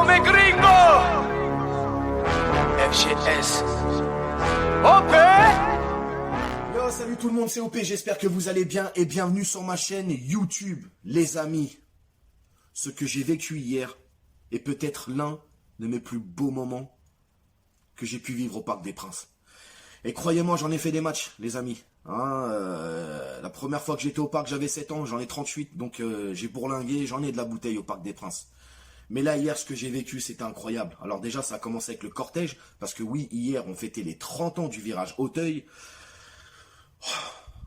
mes gringos. FGS. OP. Yo, salut tout le monde, c'est OP, j'espère que vous allez bien et bienvenue sur ma chaîne YouTube. Les amis, ce que j'ai vécu hier est peut-être l'un de mes plus beaux moments que j'ai pu vivre au Parc des Princes. Et croyez-moi, j'en ai fait des matchs, les amis. La première fois que j'étais au parc, j'avais 7 ans, j'en ai 38, donc j'ai bourlingué, j'en ai de la bouteille au Parc des Princes. Mais là, hier, ce que j'ai vécu, c'était incroyable. Alors déjà, ça a commencé avec le cortège, parce que oui, hier, on fêtait les 30 ans du virage Auteuil.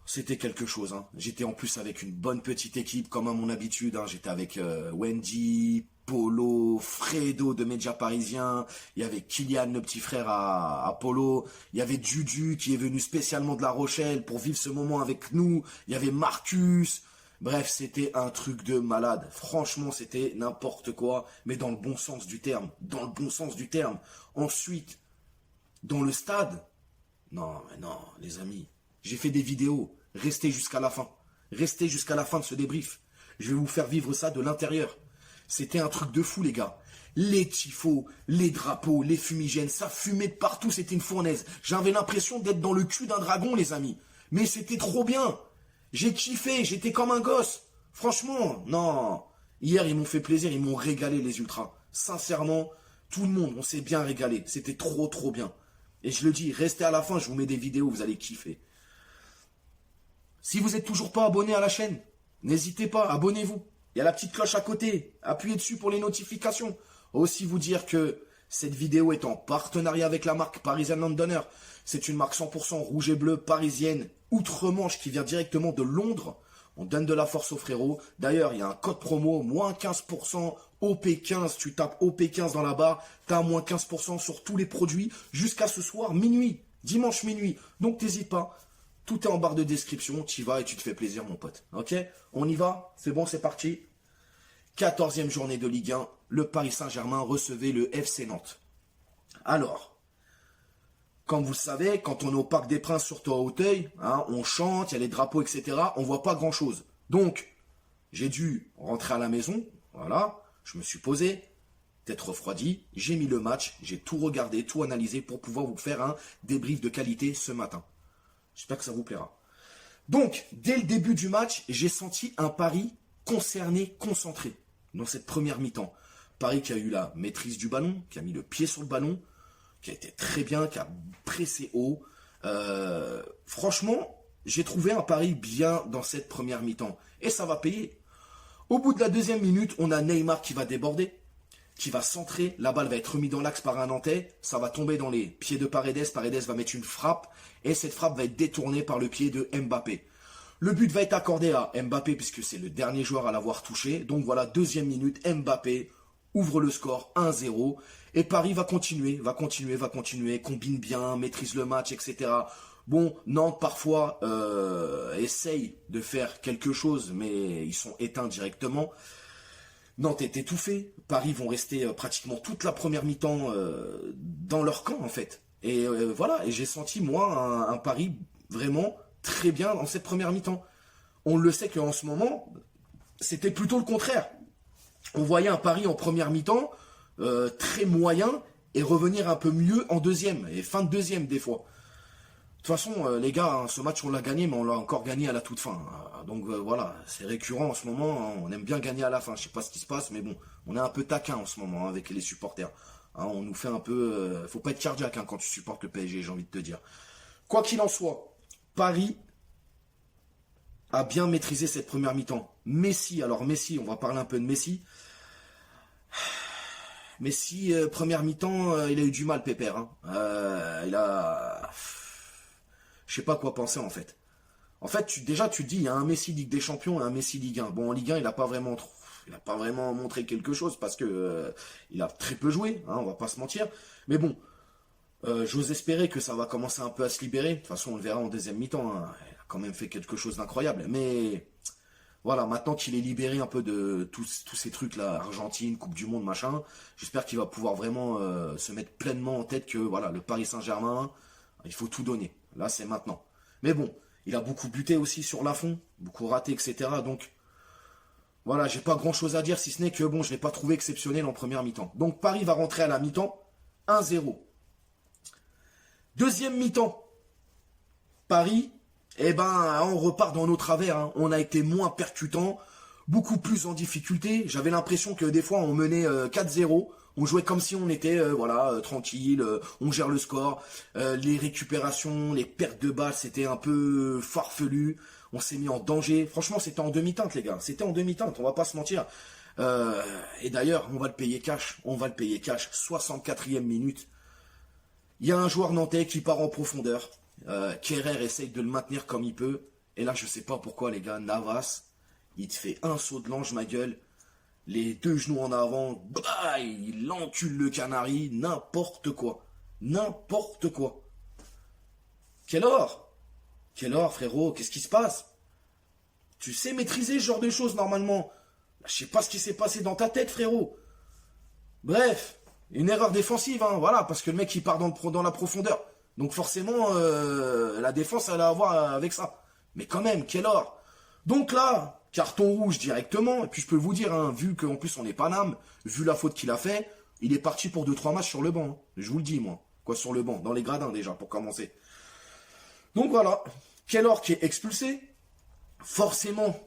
C'était quelque chose, hein. J'étais en plus avec une bonne petite équipe, comme à mon habitude, hein. J'étais avec Wendy, Polo, Fredo de Média Parisien, il y avait Kylian, le petit frère à Polo, il y avait Juju qui est venu spécialement de La Rochelle pour vivre ce moment avec nous, il y avait Marcus, bref, c'était un truc de malade. Franchement, c'était n'importe quoi, mais dans le bon sens du terme, dans le bon sens du terme. Ensuite, dans le stade, non, mais non, les amis, j'ai fait des vidéos, restez jusqu'à la fin, restez jusqu'à la fin de ce débrief. Je vais vous faire vivre ça de l'intérieur. C'était un truc de fou, les gars. Les tifos, les drapeaux, les fumigènes, ça fumait de partout, c'était une fournaise. J'avais l'impression d'être dans le cul d'un dragon, les amis. Mais c'était trop bien. J'ai kiffé, j'étais comme un gosse. Franchement, non. Hier, ils m'ont fait plaisir, ils m'ont régalé, les ultras. Sincèrement, tout le monde, on s'est bien régalé. C'était trop, trop bien. Et je le dis, restez à la fin, je vous mets des vidéos, vous allez kiffer. Si vous n'êtes toujours pas abonné à la chaîne, n'hésitez pas, abonnez-vous. Il y a la petite cloche à côté, appuyez dessus pour les notifications. Aussi vous dire que cette vidéo est en partenariat avec la marque Parisian Londoner. C'est une marque 100% rouge et bleu parisienne, outre-Manche, qui vient directement de Londres. On donne de la force aux frérots. D'ailleurs, il y a un code promo, moins 15%, OP15. Tu tapes OP15 dans la barre, tu as moins 15% sur tous les produits jusqu'à ce soir minuit, dimanche minuit. Donc n'hésite pas. Tout est en barre de description, tu y vas et tu te fais plaisir, mon pote. Ok? On y va? C'est bon, c'est parti. 14e journée de Ligue 1, le Paris Saint-Germain recevait le FC Nantes. Alors, comme vous le savez, quand on est au Parc des Princes, surtout à Auteuil, hein, on chante, il y a les drapeaux, etc. On voit pas grand-chose. Donc, j'ai dû rentrer à la maison, voilà, je me suis posé, tête refroidie, j'ai mis le match, j'ai tout regardé, tout analysé pour pouvoir vous faire un débrief de qualité ce matin. J'espère que ça vous plaira. Donc, dès le début du match, j'ai senti un Paris concerné, concentré dans cette première mi-temps. Paris qui a eu la maîtrise du ballon, qui a mis le pied sur le ballon, qui a été très bien, qui a pressé haut. Franchement, j'ai trouvé un Paris bien dans cette première mi-temps. Et ça va payer. Au bout de la deuxième minute, on a Neymar qui va déborder, qui va centrer, la balle va être remise dans l'axe par un Nantais, ça va tomber dans les pieds de Paredes, Paredes va mettre une frappe, et cette frappe va être détournée par le pied de Mbappé. Le but va être accordé à Mbappé, puisque c'est le dernier joueur à l'avoir touché, donc voilà, deuxième minute, Mbappé ouvre le score 1-0, et Paris va continuer, combine bien, maîtrise le match, etc. Bon, Nantes parfois essaye de faire quelque chose, mais ils sont éteints directement. Nantes est étouffé. Paris vont rester pratiquement toute la première mi-temps dans leur camp, en fait. Et voilà, et j'ai senti, moi, un Paris vraiment très bien dans cette première mi-temps. On le sait qu'en ce moment, c'était plutôt le contraire. On voyait un Paris en première mi-temps très moyen et revenir un peu mieux en deuxième, et fin de deuxième des fois. De toute façon, les gars, hein, ce match, on l'a gagné, mais on l'a encore gagné à la toute fin. Donc voilà, c'est récurrent en ce moment. Hein, on aime bien gagner à la fin. Je sais pas ce qui se passe, mais bon, on est un peu taquin en ce moment hein, avec les supporters. Hein, on nous fait un peu... faut pas être cardiaque hein, quand tu supportes le PSG, j'ai envie de te dire. Quoi qu'il en soit, Paris a bien maîtrisé cette première mi-temps. Messi, alors Messi, on va parler un peu de Messi. Messi, première mi-temps, il a eu du mal, Pépère. Hein. Je sais pas quoi penser en fait. En fait, tu te dis, il y a un Messi Ligue des Champions et un Messi Ligue 1. Bon, en Ligue 1, il n'a pas vraiment montré quelque chose parce que il a très peu joué, hein, on va pas se mentir. Mais bon, j'ose espérer que ça va commencer un peu à se libérer. De toute façon, on le verra en deuxième mi-temps. Hein. Il a quand même fait quelque chose d'incroyable. Mais voilà, maintenant qu'il est libéré un peu de tous ces trucs-là, Argentine, Coupe du Monde, machin, j'espère qu'il va pouvoir vraiment se mettre pleinement en tête que voilà, le Paris Saint-Germain, il faut tout donner. Là, c'est maintenant. Mais bon, il a beaucoup buté aussi sur Lafond, beaucoup raté, etc. Donc, Voilà, j'ai pas grand-chose à dire, si ce n'est que, bon, je l'ai pas trouvé exceptionnel en première mi-temps. Donc, Paris va rentrer à la mi-temps, 1-0. Deuxième mi-temps, Paris, eh ben, on repart dans nos travers. Hein. On a été moins percutant, beaucoup plus en difficulté. J'avais l'impression que des fois, on menait 4-0. On jouait comme si on était tranquille, on gère le score. Les récupérations, les pertes de balles, c'était un peu farfelu. On s'est mis en danger. Franchement, c'était en demi-teinte, les gars. C'était en demi-teinte, on va pas se mentir. Et d'ailleurs, on va le payer cash. On va le payer cash. 64e minute. Il y a un joueur nantais qui part en profondeur. Kerrer essaye de le maintenir comme il peut. Et là, je sais pas pourquoi, les gars. Navas, il te fait un saut de l'ange, ma gueule. Les deux genoux en avant. Bah, il encule le Canari. N'importe quoi. N'importe quoi. Quel or? Quel or, frérot? Qu'est-ce qui se passe? Tu sais maîtriser ce genre de choses, normalement. Je sais pas ce qui s'est passé dans ta tête, frérot. Bref. Une erreur défensive, hein, voilà, parce que le mec il part dans la profondeur. Donc forcément, la défense elle a à voir avec ça. Mais quand même, quel or. Donc là, carton rouge directement. Et puis je peux vous dire, hein, vu qu'en plus on est Paname, vu la faute qu'il a fait, il est parti pour 2-3 matchs sur le banc. Hein. Je vous le dis, moi. Quoi, sur le banc, dans les gradins déjà, pour commencer. Donc voilà, quel or qui est expulsé. Forcément,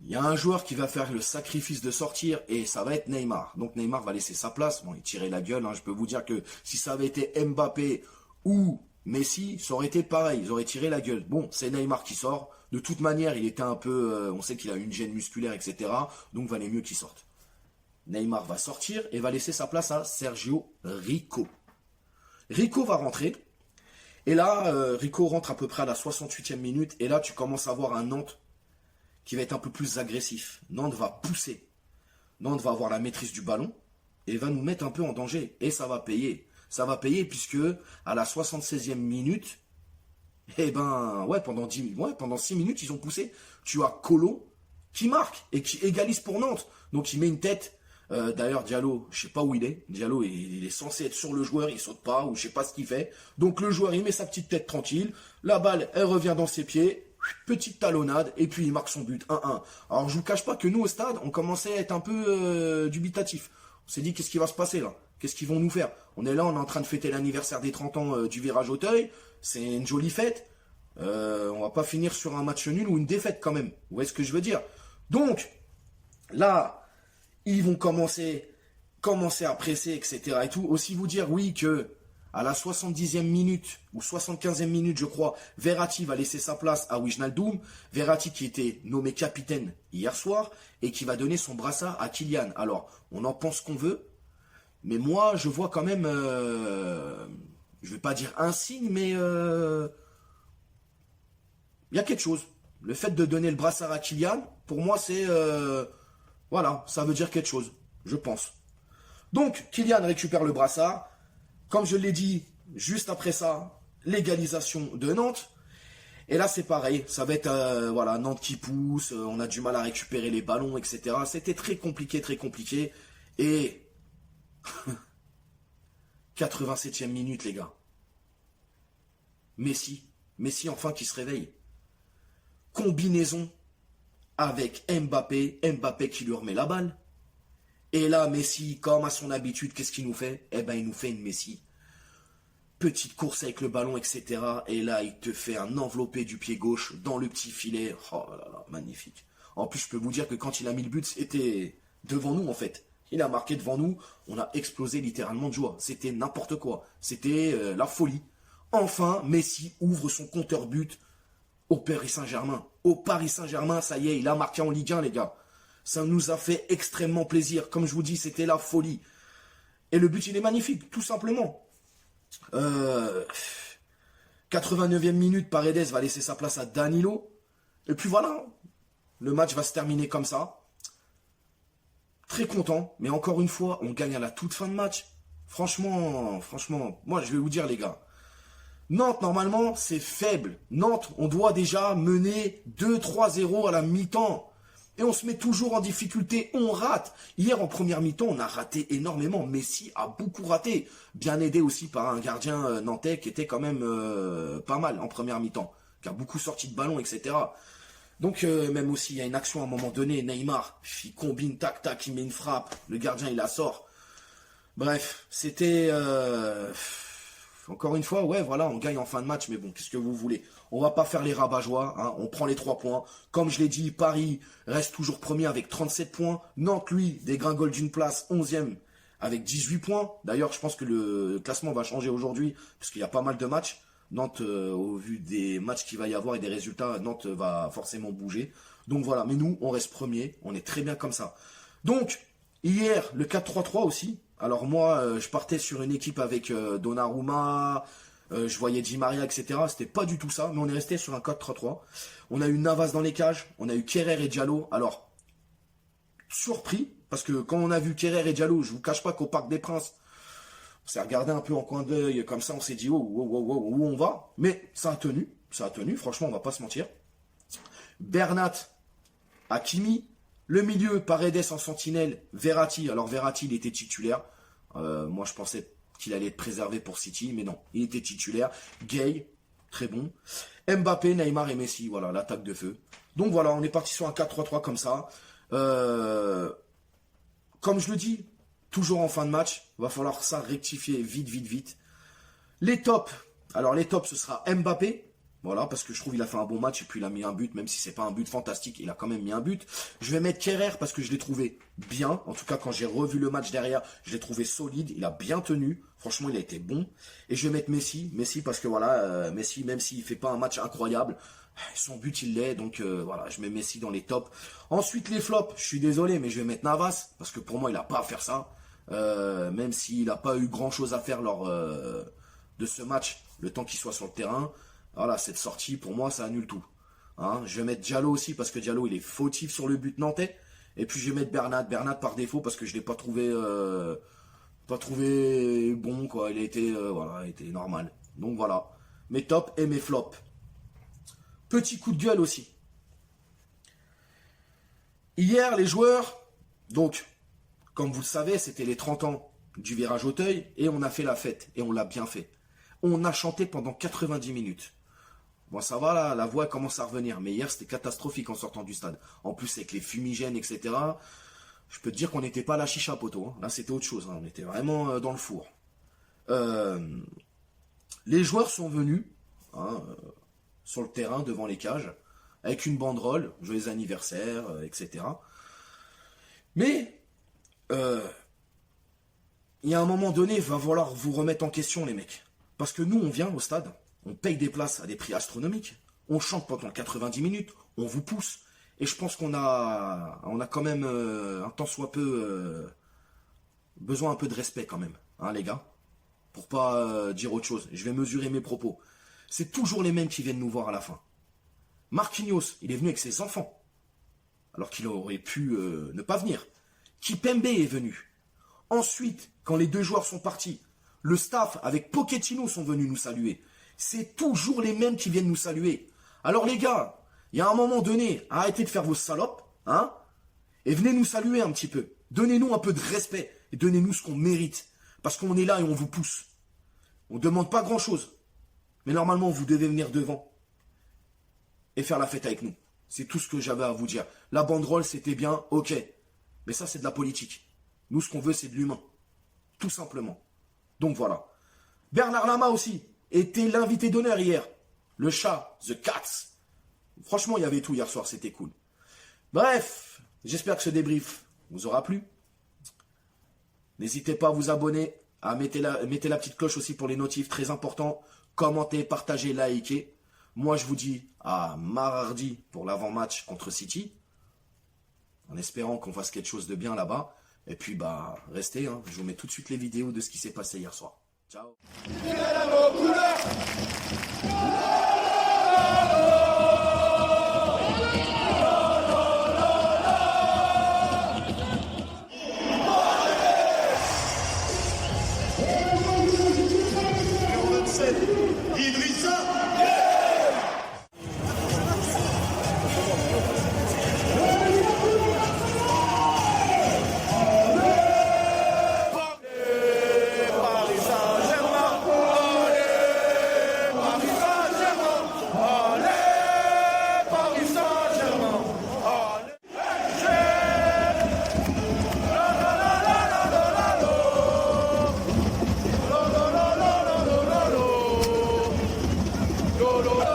il y a un joueur qui va faire le sacrifice de sortir et ça va être Neymar. Donc Neymar va laisser sa place. Bon, il tirait la gueule. Hein. Je peux vous dire que si ça avait été Mbappé ou Messi, ça aurait été pareil. Ils auraient tiré la gueule. Bon, c'est Neymar qui sort. De toute manière, il était un peu... on sait qu'il a une gêne musculaire, etc. Donc valait mieux qu'il sorte. Neymar va sortir et va laisser sa place à Sergio Rico. Rico va rentrer. Et là, Rico rentre à peu près à la 68e minute. Et là, tu commences à voir un Nantes qui va être un peu plus agressif. Nantes va pousser. Nantes va avoir la maîtrise du ballon et va nous mettre un peu en danger. Et ça va payer. Ça va payer puisque à la 76e minute, eh ben, pendant 6 minutes, ils ont poussé. Tu as Colo qui marque et qui égalise pour Nantes. Donc il met une tête. D'ailleurs, Diallo, je sais pas où il est. Diallo, il est censé être sur le joueur, il saute pas ou je sais pas ce qu'il fait. Donc le joueur, il met sa petite tête tranquille. La balle, elle revient dans ses pieds. Petite talonnade, et puis il marque son but, 1-1. Alors je vous cache pas que nous au stade, on commençait à être un peu dubitatif. On s'est dit, qu'est-ce qui va se passer là? Qu'est-ce qu'ils vont nous faire? On est là, on est en train de fêter l'anniversaire des 30 ans du virage Auteuil. C'est une jolie fête. On va pas finir sur un match nul ou une défaite quand même. Vous voyez ce que je veux dire? Donc, là, ils vont commencer à presser, etc. et tout. Aussi vous dire, oui, que à la 70e minute, ou 75e minute, je crois, Verratti va laisser sa place à Wijnaldum. Verratti qui était nommé capitaine hier soir et qui va donner son brassard à Kylian. Alors, on en pense qu'on veut, mais moi, je vois quand même, je vais pas dire un signe, mais il y a quelque chose. Le fait de donner le brassard à Kylian, pour moi, c'est, voilà, ça veut dire quelque chose, je pense. Donc, Kylian récupère le brassard. Comme je l'ai dit, juste après ça, l'égalisation de Nantes. Et là, c'est pareil. Ça va être Nantes qui pousse. On a du mal à récupérer les ballons, etc. C'était très compliqué, très compliqué. Et 87e minute, les gars. Messi enfin qui se réveille. Combinaison avec Mbappé. Mbappé qui lui remet la balle. Et là, Messi, comme à son habitude, qu'est-ce qu'il nous fait? Eh ben, il nous fait une Messi. Petite course avec le ballon, etc. Et là, il te fait un enveloppé du pied gauche dans le petit filet. Oh là là, magnifique. En plus, je peux vous dire que quand il a mis le but, c'était devant nous, en fait. Il a marqué devant nous. On a explosé littéralement de joie. C'était n'importe quoi. C'était la folie. Enfin, Messi ouvre son compteur but au Paris Saint-Germain. Au Paris Saint-Germain, ça y est, il a marqué en Ligue 1, les gars. Ça nous a fait extrêmement plaisir. Comme je vous dis, c'était la folie. Et le but, il est magnifique, tout simplement. 89e minute, Paredes va laisser sa place à Danilo. Et puis voilà, le match va se terminer comme ça. Très content, mais encore une fois, on gagne à la toute fin de match. Franchement, moi je vais vous dire les gars. Nantes, normalement, c'est faible. Nantes, on doit déjà mener 2-3-0 à la mi-temps. Et on se met toujours en difficulté, on rate. Hier, en première mi-temps, on a raté énormément. Messi a beaucoup raté. Bien aidé aussi par un gardien nantais qui était quand même pas mal en première mi-temps. Qui a beaucoup sorti de ballon, etc. Donc même aussi, il y a une action à un moment donné, Neymar, il combine, tac, tac, il met une frappe, le gardien il la sort. Bref, c'était... encore une fois, ouais, voilà, on gagne en fin de match, mais bon, qu'est-ce que vous voulez? On va pas faire les rabat-joie, hein, on prend les 3 points. Comme je l'ai dit, Paris reste toujours premier avec 37 points. Nantes, lui, dégringole d'une place, 11e avec 18 points. D'ailleurs, je pense que le classement va changer aujourd'hui, parce qu'il y a pas mal de matchs. Nantes, au vu des matchs qu'il va y avoir et des résultats, Nantes va forcément bouger. Donc voilà, mais nous, on reste premier, on est très bien comme ça. Donc, hier, le 4-3-3 aussi. Alors moi, je partais sur une équipe avec Donnarumma, je voyais Di Maria, etc. C'était pas du tout ça, mais on est resté sur un 4-3-3. On a eu Navas dans les cages, on a eu Kerrer et Diallo. Alors, surpris, parce que quand on a vu Kerrer et Diallo, je vous cache pas qu'au Parc des Princes, on s'est regardé un peu en coin d'œil, comme ça, on s'est dit, oh, où on va? Mais ça a tenu, franchement, on va pas se mentir. Bernat, Hakimi, le milieu, Paredes en sentinelle, Verratti. Alors Verratti, il était titulaire. Moi, je pensais qu'il allait être préservé pour City, mais non, il était titulaire. Gay, très bon. Mbappé, Neymar et Messi, voilà, l'attaque de feu. Donc voilà, on est parti sur un 4-3-3 comme ça. Comme je le dis, toujours en fin de match, va falloir ça rectifier vite. Les tops, alors les tops, ce sera Mbappé. Voilà, parce que je trouve qu'il a fait un bon match et puis il a mis un but, même si c'est pas un but fantastique, il a quand même mis un but. Je vais mettre Kerrer parce que je l'ai trouvé bien. En tout cas, quand j'ai revu le match derrière, je l'ai trouvé solide, il a bien tenu. Franchement, il a été bon. Et je vais mettre Messi parce que voilà, Messi, même s'il fait pas un match incroyable, son but il l'est. Donc voilà, je mets Messi dans les tops. Ensuite, les flops, je suis désolé, mais je vais mettre Navas parce que pour moi, il a pas à faire ça. Même s'il n'a pas eu grand chose à faire lors de ce match, le temps qu'il soit sur le terrain. Voilà, cette sortie, pour moi, ça annule tout. Hein, je vais mettre Diallo aussi, parce que Diallo, il est fautif sur le but nantais. Et puis, je vais mettre Bernat par défaut, parce que je ne l'ai pas trouvé bon, quoi. Il a été, voilà, il était normal. Donc, voilà. Mes tops et mes flops. Petit coup de gueule aussi. Hier, les joueurs, donc, comme vous le savez, c'était les 30 ans du virage Auteuil, et on a fait la fête, et on l'a bien fait. On a chanté pendant 90 minutes. Bon, ça va, là, la voix commence à revenir. Mais hier, c'était catastrophique en sortant du stade. En plus, avec les fumigènes, etc. Je peux te dire qu'on n'était pas à la chicha, poteau. Hein. Là, c'était autre chose. Hein. On était vraiment dans le four. Les joueurs sont venus sur le terrain, devant les cages, avec une banderole, joyeux anniversaire, etc. Mais, il y a un moment donné, il va falloir vous remettre en question, les mecs. Parce que nous, on vient au stade, on paye des places à des prix astronomiques, on chante pendant 90 minutes, on vous pousse. Et je pense qu'on a quand même un tant soit peu besoin un peu de respect quand même, hein, les gars. Pour pas dire autre chose. Je vais mesurer mes propos. C'est toujours les mêmes qui viennent nous voir à la fin. Marquinhos, il est venu avec ses enfants, alors qu'il aurait pu ne pas venir. Kipembe est venu. Ensuite, quand les 2 joueurs sont partis, le staff avec Pochettino sont venus nous saluer. C'est toujours les mêmes qui viennent nous saluer. Alors les gars, il y a un moment donné, arrêtez de faire vos salopes, hein, et venez nous saluer un petit peu. Donnez-nous un peu de respect et donnez-nous ce qu'on mérite. Parce qu'on est là et on vous pousse. On ne demande pas grand-chose. Mais normalement, vous devez venir devant et faire la fête avec nous. C'est tout ce que j'avais à vous dire. La banderole, c'était bien, ok. Mais ça, c'est de la politique. Nous, ce qu'on veut, c'est de l'humain. Tout simplement. Donc voilà. Bernard Lama aussi était l'invité d'honneur hier. Le chat, The Cats. Franchement, il y avait tout hier soir, c'était cool. Bref, j'espère que ce débrief vous aura plu. N'hésitez pas à vous abonner, à mettez la petite cloche aussi pour les notifs, très important. Commentez, partagez, likez. Moi, je vous dis à mardi pour l'avant-match contre City, en espérant qu'on fasse quelque chose de bien là-bas. Et puis, bah, restez, hein. Je vous mets tout de suite les vidéos de ce qui s'est passé hier soir. Ciao. Paris Saint-Germain, Polo.